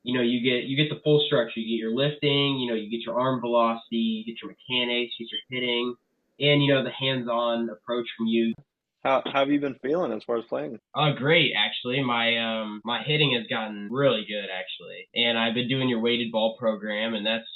you get the full structure. You get your lifting, you get your arm velocity, you get your mechanics, you get your hitting, and the hands-on approach from you. How have you been feeling as far as playing? Great, actually. My hitting has gotten really good, actually, and I've been doing your weighted ball program, and that's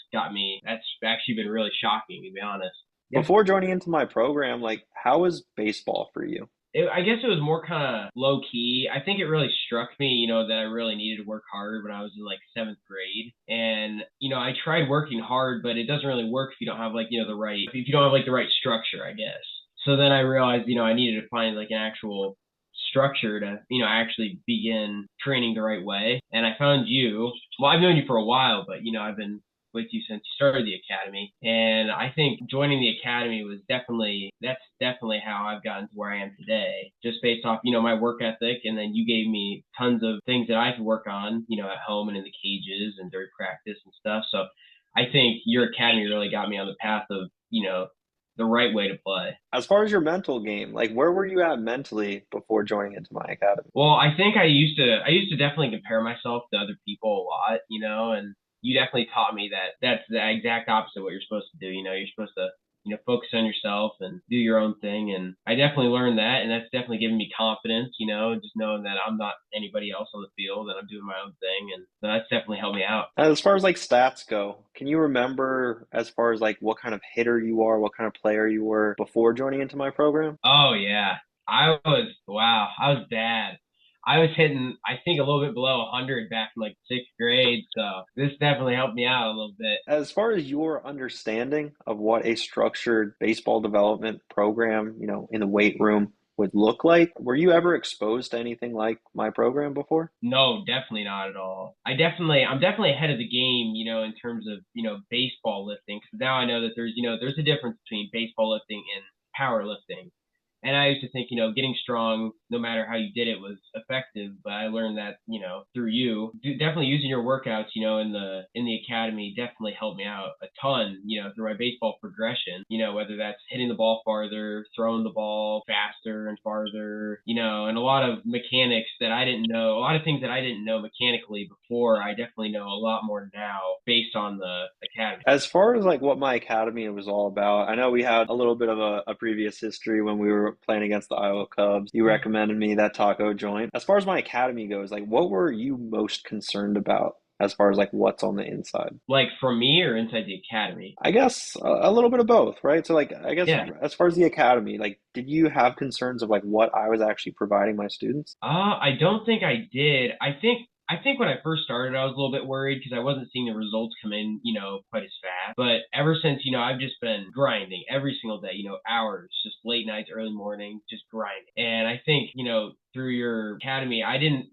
actually been really shocking, to be honest. Yeah. Before joining into my program, like how was baseball for you? I guess it was more kind of low key. I think it really struck me, that I really needed to work hard when I was in like seventh grade. And, I tried working hard, but it doesn't really work if you don't have like, if you don't have like the right structure, I guess. So then I realized, I needed to find like an actual structure to, actually begin training the right way. And I found you. Well, I've known you for a while, but, I've been with you since you started the academy. And I think joining the academy that's definitely how I've gotten to where I am today, just based off, my work ethic. And then you gave me tons of things that I could work on, at home and in the cages and during practice and stuff. So I think your academy really got me on the path of, the right way to play. As far as your mental game, like where were you at mentally before joining into my academy? Well, I think I used to definitely compare myself to other people a lot, and you definitely taught me that that's the exact opposite of what you're supposed to do. You're supposed to, focus on yourself and do your own thing. And I definitely learned that, and that's definitely given me confidence, just knowing that I'm not anybody else on the field and I'm doing my own thing. And so that's definitely helped me out. As far as like stats go, can you remember as far as like what kind of hitter you are, what kind of player you were before joining into my program? Oh yeah. Wow, I was bad. I was hitting, I think, a little bit below 100 back in like sixth grade. So this definitely helped me out a little bit. As far as your understanding of what a structured baseball development program, in the weight room would look like, were you ever exposed to anything like my program before? No, definitely not at all. I'm definitely ahead of the game, in terms of, baseball lifting. Because now I know that there's a difference between baseball lifting and power lifting. And I used to think, getting strong, no matter how you did it, was effective. But I learned that, through you, definitely using your workouts, in the academy, definitely helped me out a ton, through my baseball progression. Whether that's hitting the ball farther, throwing the ball faster and farther, and a lot of mechanics that I didn't know, a lot of things that I didn't know mechanically before. I definitely know a lot more now based on the academy. As far as like what my academy was all about, I know we had a little bit of a previous history when we were playing against the Iowa Cubs. You recommended me that taco joint. As far as my academy goes, like what were you most concerned about as far as like what's on the inside? Like for me or inside the academy? I guess a little bit of both, right? So like I guess Yeah. as far as the academy, like did you have concerns of like what I was actually providing my students? I don't think I did. I think when I first started, I was a little bit worried because I wasn't seeing the results come in, quite as fast. But ever since, I've just been grinding every single day, hours, just late nights, early morning, just grinding. And I think, through your academy, I didn't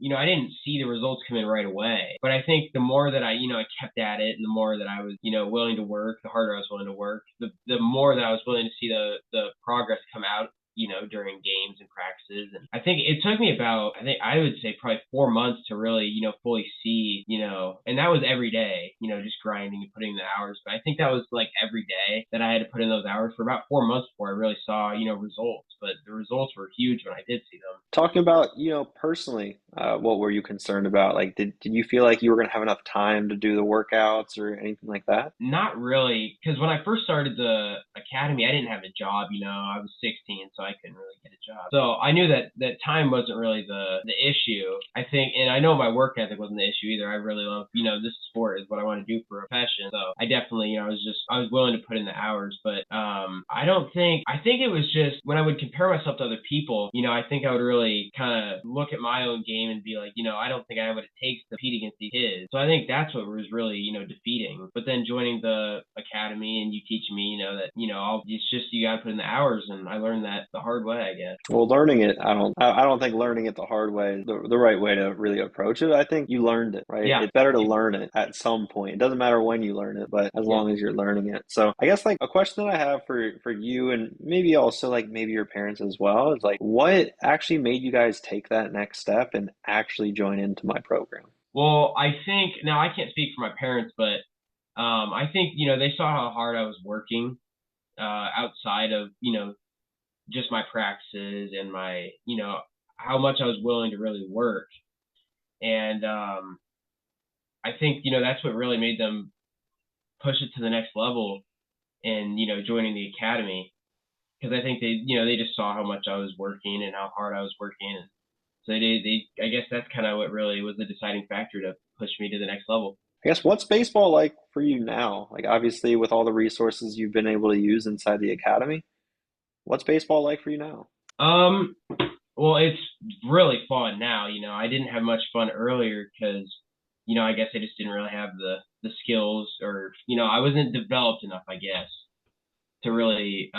see the results come in right away. But I think the more that I kept at it and the more that I was, willing to work, the harder I was willing to work, the more that I was willing to see the progress come out, during games and practices. And I think it took me about, I think I would say probably 4 months to really, fully see, and that was every day, just grinding and putting in the hours. But I think that was like every day that I had to put in those hours for about 4 months before I really saw, results. But the results were huge when I did see them. Talking about, personally, what were you concerned about? Like, did you feel like you were going to have enough time to do the workouts or anything like that? Not really, because when I first started the academy, I didn't have a job. I was 16, so I couldn't really get a job. So I knew that time wasn't really the issue. I think, and I know my work ethic wasn't the issue either. I really love, this sport is what I want to do for a profession. So I definitely, I was willing to put in the hours. But I don't think, I think it was just when I would compare myself to other people, I think I would really kind of look at my own game and be like, I don't think I have what it takes to compete against these kids. So I think that's what was really, defeating. But then joining the academy and you teaching me, that, it's just you got to put in the hours. And I learned that the hard way, I guess. Well, learning it, I don't think learning it the hard way is the right way to really approach it. I think you learned it, right? Yeah. It's better to learn it at some point. It doesn't matter when you learn it, but as Yeah. long as you're learning it. So I guess like a question that I have for you and maybe also like maybe your parents as well is like what actually made you guys take that next step and actually join into my program? Well, I think now I can't speak for my parents, but I think they saw how hard I was working outside of just my practices and my how much I was willing to really work, and I think, that's what really made them push it to the next level and, joining the academy. Because I think they just saw how much I was working and how hard I was working. And so I guess that's kind of what really was the deciding factor to push me to the next level. I guess what's baseball like for you now? Like obviously with all the resources you've been able to use inside the academy, what's baseball like for you now? Um, well, it's really fun now. I didn't have much fun earlier because, I guess I just didn't really have the skills or, I wasn't developed enough, I guess, to really,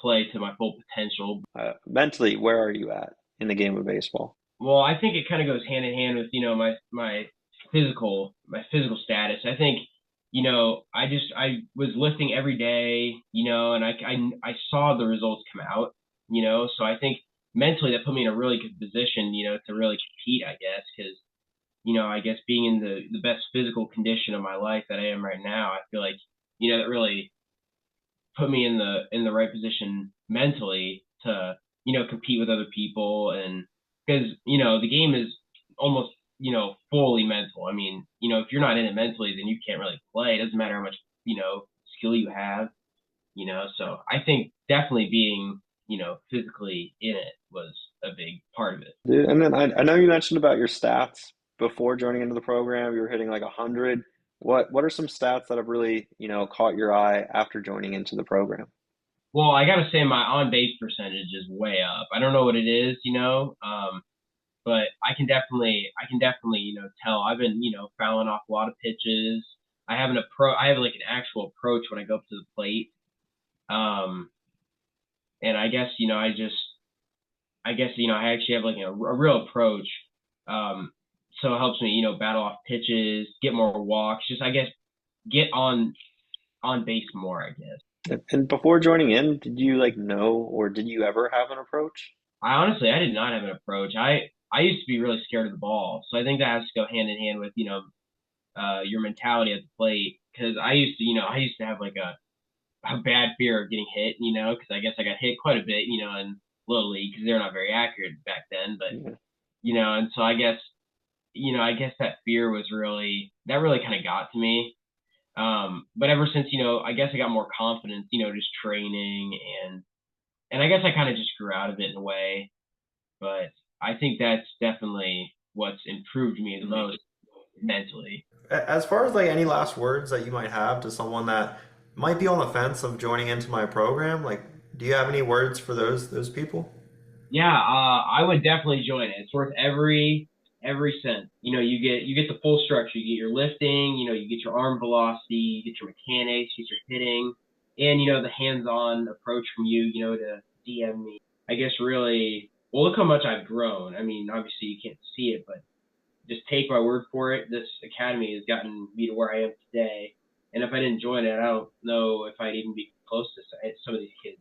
play to my full potential. Mentally, where are you at in the game of baseball? Well, I think it kind of goes hand in hand with, my physical status. I think, I was lifting every day, and I saw the results come out, so I think mentally that put me in a really good position, to really compete, I guess, because, I guess being in the best physical condition of my life that I am right now, I feel like, that really put me in the right position mentally to compete with other people. And because the game is almost fully mental. I mean, if you're not in it mentally, then you can't really play. It doesn't matter how much skill you have. So I think definitely being physically in it was a big part of it. Dude, and then I know you mentioned about your stats before joining into the program. You were hitting like 100. What are some stats that have really, caught your eye after joining into the program? Well, I gotta say my on base percentage is way up. I don't know what it is, but I can definitely tell. I've been fouling off a lot of pitches. I have like an actual approach when I go up to the plate. Um, and I guess I actually have like a real approach. Um, so it helps me battle off pitches, get more walks, just I guess get on base more. I guess. And before joining in, did you like know or did you ever have an approach? I did not have an approach. I used to be really scared of the ball, so I think that has to go hand in hand with your mentality at the plate. Because I used to have like a bad fear of getting hit, because I guess I got hit quite a bit, in little league because they're not very accurate back then. But Yeah. and so I guess that fear really kind of got to me. But ever since I guess I got more confidence, just training and I guess I kind of just grew out of it in a way. But I think that's definitely what's improved me the most mentally. As far as like any last words that you might have to someone that might be on the fence of joining into my program, like, do you have any words for those people? Yeah, I would definitely join it. It's worth every cent. You get the full structure. You get your lifting. You get your arm velocity. You get your mechanics. You get your hitting, and the hands-on approach from you. To DM me. I guess really. Well, look how much I've grown. I mean, obviously you can't see it, but just take my word for it. This academy has gotten me to where I am today. And if I didn't join it, I don't know if I'd even be close to some of these kids.